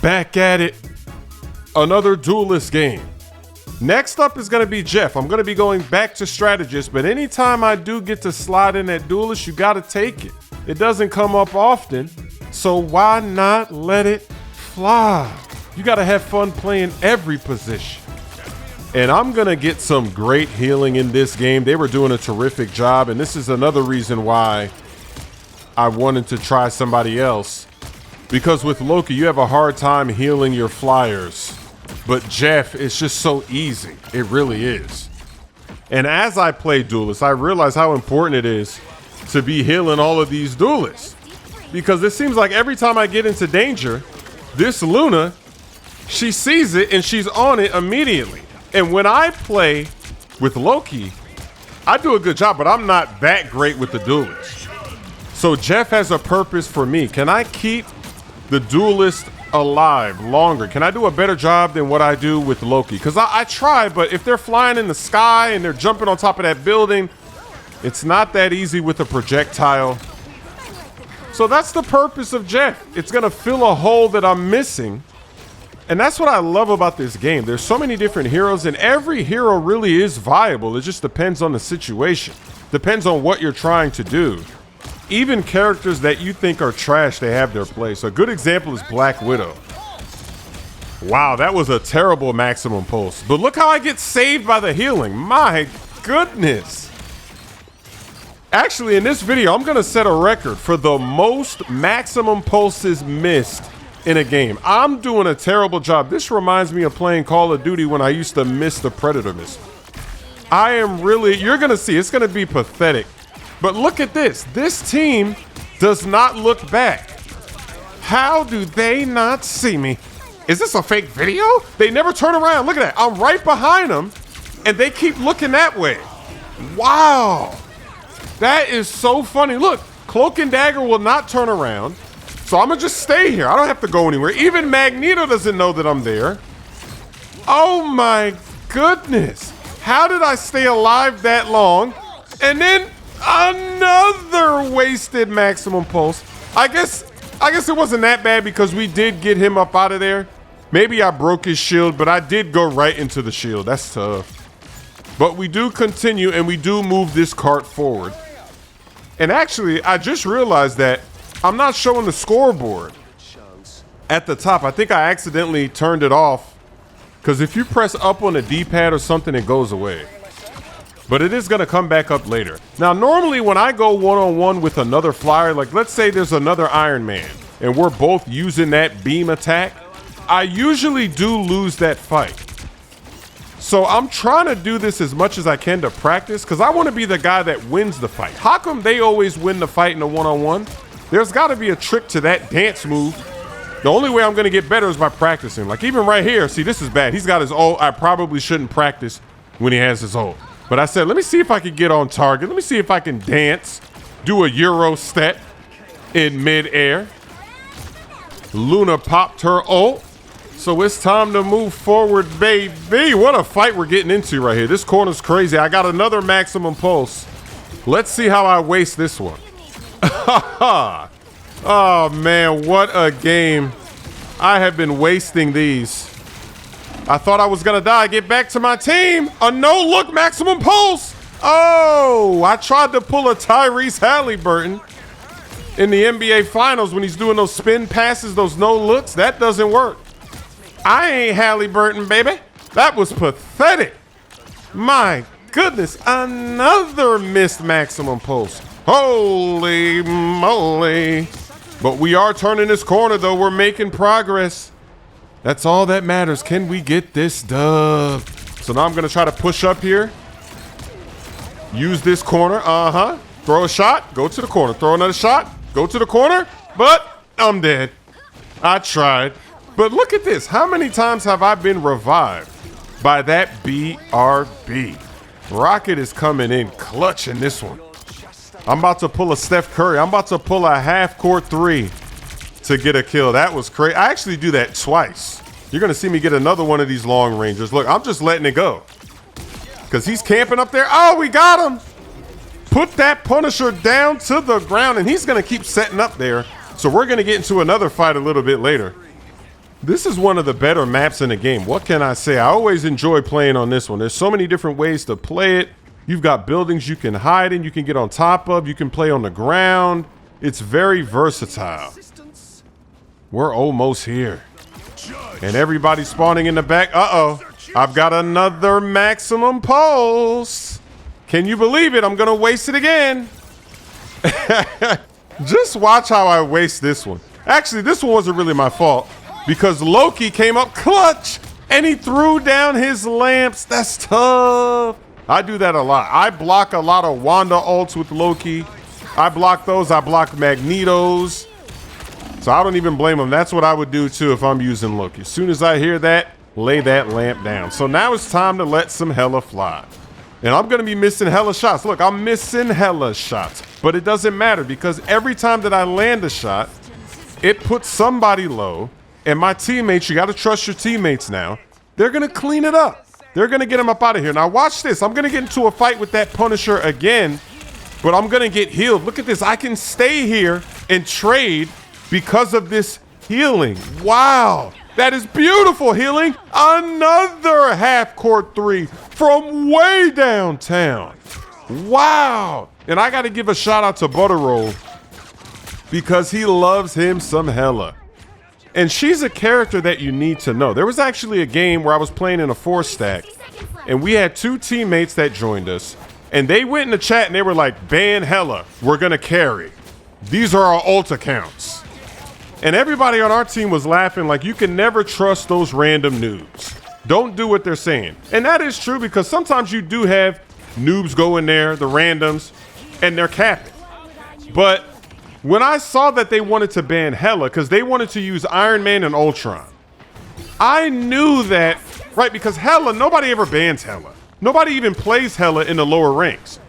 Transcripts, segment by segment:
Back at it. Another duelist game. Next up is going to be Jeff. I'm going to be going back to strategist, but anytime I do get to slide in at duelist, you got to take it. It doesn't come up often, so why not let it fly? You got to have fun playing every position. And I'm going to get some great healing in this game. They were doing a terrific job, and this is another reason why I wanted to try somebody else. Because with Loki, you have a hard time healing your flyers. But Jeff, it's just so easy. It really is. And as I play duelists, I realize how important it is to be healing all of these duelists. Because it seems like every time I get into danger, this Luna, she sees it and she's on it immediately. And when I play with Loki, I do a good job, but I'm not that great with the duelists. So Jeff has a purpose for me. Can I keep the duelist alive longer? Can I do a better job than what I do with Loki? Because I try, but if they're flying in the sky and they're jumping on top of that building, it's not that easy with a projectile. So that's the purpose of Jeff. It's going to fill a hole that I'm missing. And that's what I love about this game. There's so many different heroes, and every hero really is viable. It just depends on the situation. Depends on what you're trying to do. Even characters that you think are trash, they have their place. A good example is Black Widow. Wow, that was a terrible maximum pulse. But look how I get saved by the healing. My goodness. Actually, in this video, I'm going to set a record for the most maximum pulses missed in a game. I'm doing a terrible job. This reminds me of playing Call of Duty when I used to miss the Predator missile. I am really, you're going to see, it's going to be pathetic. But look at this. This team does not look back. How do they not see me? Is this a fake video? They never turn around. Look at that. I'm right behind them, and they keep looking that way. Wow. That is so funny. Look, Cloak and Dagger will not turn around. So I'm going to just stay here. I don't have to go anywhere. Even Magneto doesn't know that I'm there. Oh, my goodness. How did I stay alive that long? And then another wasted maximum pulse. I guess it wasn't that bad because we did get him up out of there. Maybe I broke his shield, but I did go right into the shield. That's tough. But we do continue, and we do move this cart forward. And actually, I just realized that I'm not showing the scoreboard at the top. I think I accidentally turned it off because if you press up on the D-pad or something, it goes away. But it is going to come back up later. Now, normally when I go one-on-one with another flyer, like let's say there's another Iron Man and we're both using that beam attack, I usually do lose that fight. So I'm trying to do this as much as I can to practice because I want to be the guy that wins the fight. How come they always win the fight in a one-on-one? There's got to be a trick to that dance move. The only way I'm going to get better is by practicing. Like even right here, see, this is bad. He's got his ult. I probably shouldn't practice when he has his ult. But I said, let me see if I can get on target. Let me see if I can dance, do a Euro step in midair. Luna popped her ult. So it's time to move forward, baby. What a fight we're getting into right here. This corner's crazy. I got another maximum pulse. Let's see how I waste this one. Oh, man, what a game. I have been wasting these. I thought I was going to die. Get back to my team. A no-look maximum pulse. Oh, I tried to pull a Tyrese Halliburton in the NBA Finals when he's doing those spin passes, those no-looks. That doesn't work. I ain't Halliburton, baby. That was pathetic. My goodness, another missed maximum pulse. Holy moly. But we are turning this corner, though. We're making progress. That's all that matters. Can we get this dub? So now I'm going to try to push up here. Use this corner. Throw a shot. Go to the corner. Throw another shot. Go to the corner. But I'm dead. I tried. But look at this. How many times have I been revived by that BRB? Rocket is coming in clutch in this one. I'm about to pull a Steph Curry. I'm about to pull a half-court three to get a kill. That was crazy. I actually do that twice. You're going to see me get another one of these long rangers. Look, I'm just letting it go because he's camping up there. Oh, we got him. Put that Punisher down to the ground, and he's going to keep setting up there. So we're going to get into another fight a little bit later. This is one of the better maps in the game. What can I say? I always enjoy playing on this one. There's so many different ways to play it. You've got buildings you can hide in, you can get on top of, you can play on the ground. It's very versatile. We're almost here. And everybody's spawning in the back. Uh-oh. I've got another maximum pulse. Can you believe it? I'm going to waste it again. Just watch how I waste this one. Actually, this one wasn't really my fault because Loki came up clutch and he threw down his lamps. That's tough. I do that a lot. I block a lot of Wanda ults with Loki. I block those. I block Magnetos. So I don't even blame him. That's what I would do too if I'm using Loki. As soon as I hear that, lay that lamp down. So now it's time to let some Hela fly. And I'm going to be missing Hela shots. Look, I'm missing Hela shots. But it doesn't matter because every time that I land a shot, it puts somebody low. And my teammates, you got to trust your teammates now. They're going to clean it up. They're going to get him up out of here. Now watch this. I'm going to get into a fight with that Punisher again. But I'm going to get healed. Look at this. I can stay here and trade because of this healing. Wow. That is beautiful healing. Another half court 3 from way downtown. Wow. And I got to give a shout out to Butterroll because he loves him some Hela. And she's a character that you need to know. There was actually a game where I was playing in a 4-stack and we had 2 teammates that joined us and they went in the chat and they were like, ban Hela, we're going to carry. These are our ult accounts. And everybody on our team was laughing like you can never trust those random noobs. Don't do what they're saying. And that is true because sometimes you do have noobs go in there, the randoms, and they're capping. But when I saw that they wanted to ban Hela because they wanted to use Iron Man and Ultron, I knew that, right, because Hela, nobody ever bans Hela. Nobody even plays Hela in the lower ranks.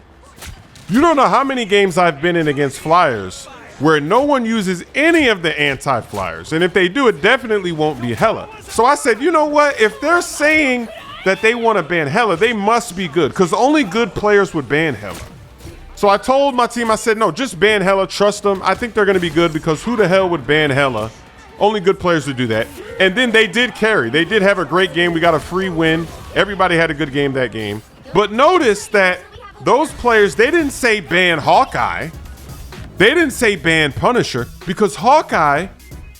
You don't know how many games I've been in against Flyers where no one uses any of the anti-Flyers. And if they do, it definitely won't be Hela. So I said, you know what? If they're saying that they want to ban Hela, they must be good because only good players would ban Hela. So I told my team, I said, no, just ban Hela, trust them. I think they're going to be good because who the hell would ban Hela? Only good players would do that. And then they did carry. They did have a great game. We got a free win. Everybody had a good game that game. But notice that those players, they didn't say ban Hawkeye. They didn't say ban Punisher because Hawkeye,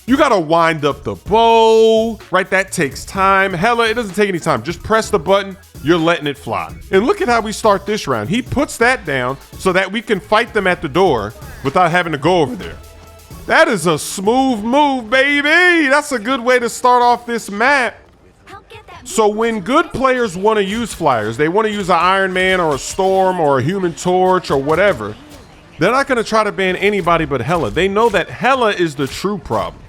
you got to wind up the bow, right? That takes time. Hela, it doesn't take any time. Just press the button. You're letting it fly. And look at how we start this round. He puts that down so that we can fight them at the door without having to go over there. That is a smooth move, baby. That's a good way to start off this map. So when good players want to use Flyers, they want to use an Iron Man or a Storm or a Human Torch or whatever, they're not going to try to ban anybody but Hela. They know that Hela is the true problem.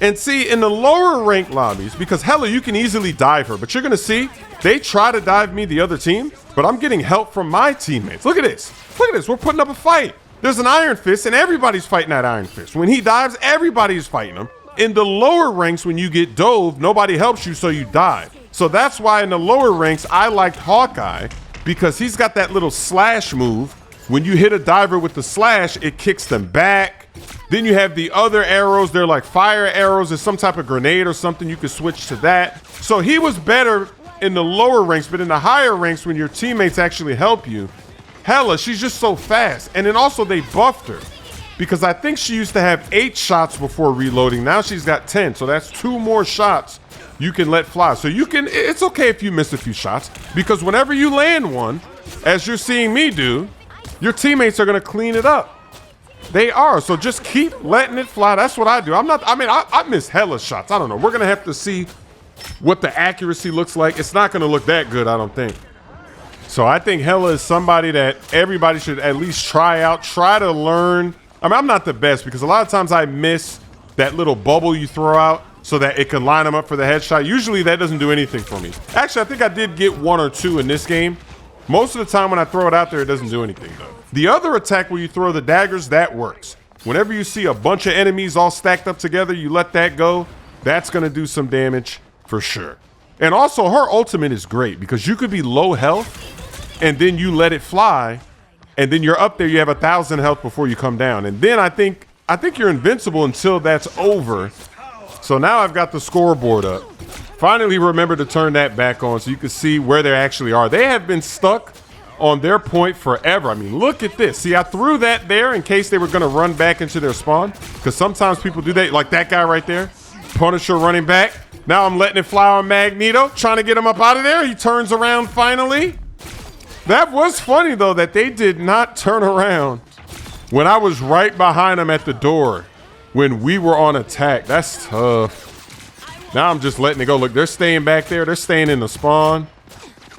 And see, in the lower rank lobbies, because Hela, you can easily dive her, but you're going to see, they try to dive me, the other team, but I'm getting help from my teammates. Look at this. Look at this. We're putting up a fight. There's an Iron Fist, and everybody's fighting that Iron Fist. When he dives, everybody's fighting him. In the lower ranks, when you get dove, nobody helps you, so you die. So that's why in the lower ranks, I liked Hawkeye, because he's got that little slash move. When you hit a diver with the slash, it kicks them back. Then you have the other arrows. They're like fire arrows. There's some type of grenade or something. You could switch to that. So he was better in the lower ranks, but in the higher ranks, when your teammates actually help you, Hela, she's just so fast. And then also they buffed her because I think she used to have 8 shots before reloading. Now she's got 10. So that's 2 more shots you can let fly. So you can, it's okay if you miss a few shots because whenever you land one, as you're seeing me do, your teammates are going to clean it up. They are. So just keep letting it fly. That's what I do. I miss Hela shots. I don't know. We're going to have to see what the accuracy looks like. It's not going to look that good, I don't think. So I think Hela is somebody that everybody should at least try out, try to learn. I mean, I'm not the best because a lot of times I miss that little bubble you throw out so that it can line them up for the headshot. Usually that doesn't do anything for me. Actually, I think I did get 1 or 2 in this game. Most of the time when I throw it out there, it doesn't do anything though. The other attack where you throw the daggers, that works. Whenever you see a bunch of enemies all stacked up together, you let that go. That's going to do some damage for sure. And also her ultimate is great because you could be low health and then you let it fly and then you're up there. You have 1,000 health before you come down. And then I think you're invincible until that's over. So now I've got the scoreboard up. Finally remember to turn that back on so you can see where they actually are. They have been stuck on their point forever. I mean, look at this. See, I threw that there in case they were going to run back into their spawn, because sometimes people do that, like that guy right there. Punisher running back. Now I'm letting it fly on Magneto, trying to get him up out of there. He turns around finally. That was funny, though, that they did not turn around when I was right behind them at the door when we were on attack. That's tough. Now I'm just letting it go. Look, they're staying back there. They're staying in the spawn.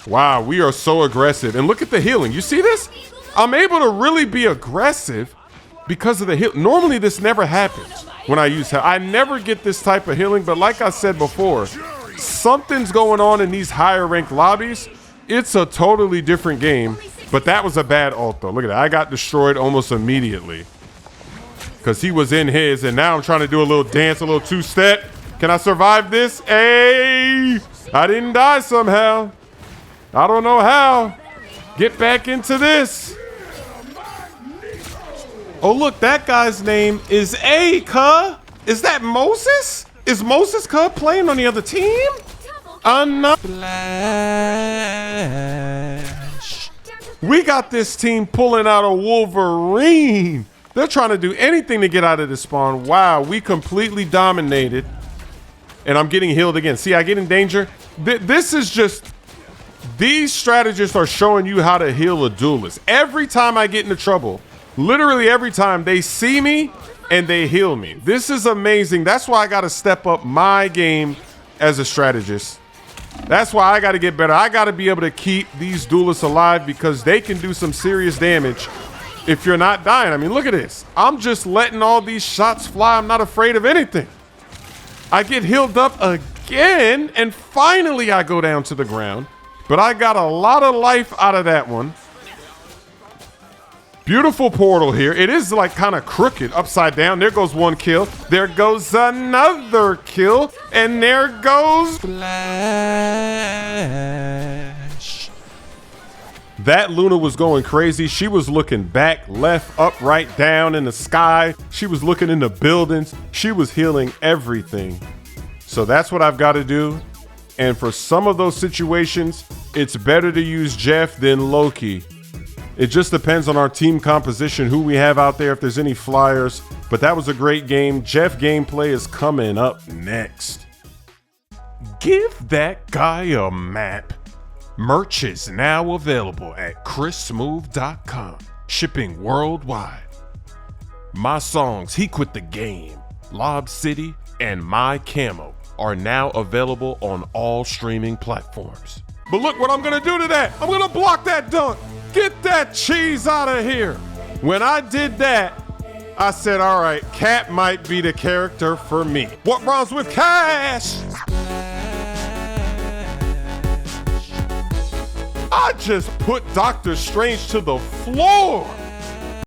Wow, we are so aggressive. And look at the healing. You see this? I'm able to really be aggressive because of the heal. Normally, this never happens when I use heal. I never get this type of healing, but like I said before, something's going on in these higher ranked lobbies. It's a totally different game, but that was a bad ult, though. Look at that. I got destroyed almost immediately because he was in his, and now I'm trying to do a little dance, a little two-step. Can I survive this? Hey, I didn't die somehow. I don't know how. Get back into this. Oh, look, that guy's name is A-Cuh. Is that Moses? Is Moses Cuh playing on the other team? Flash. We got this team pulling out a Wolverine. They're trying to do anything to get out of this spawn. Wow, we completely dominated. And I'm getting healed again. See, I get in danger. This is just, these strategists are showing you how to heal a duelist. Every time I get into trouble, literally every time, they see me and they heal me. This is amazing. That's why I got to step up my game as a strategist. That's why I got to get better. I got to be able to keep these duelists alive because they can do some serious damage if you're not dying. I mean, look at this. I'm just letting all these shots fly. I'm not afraid of anything. I get healed up again, and finally I go down to the ground. But I got a lot of life out of that one. Beautiful portal here. It is like kind of crooked, upside down. There goes one kill. There goes another kill. And there goes Flash. That Luna was going crazy. She was looking back, left, up, right, down in the sky. She was looking in the buildings. She was healing everything. So that's what I've got to do. And for some of those situations, it's better to use Jeff than Loki. It just depends on our team composition, who we have out there, if there's any flyers. But that was a great game. Jeff gameplay is coming up next. Give that guy a map. Merch is now available at chrissmooth.com, shipping worldwide. My songs, He Quit the Game, Lob City, and My Camo are now available on all streaming platforms. But look what I'm gonna do to that. I'm gonna block that dunk. Get that cheese out of here. When I did that, I said, all right, Cap might be the character for me. What rhymes with cash? I just put Doctor Strange to the floor.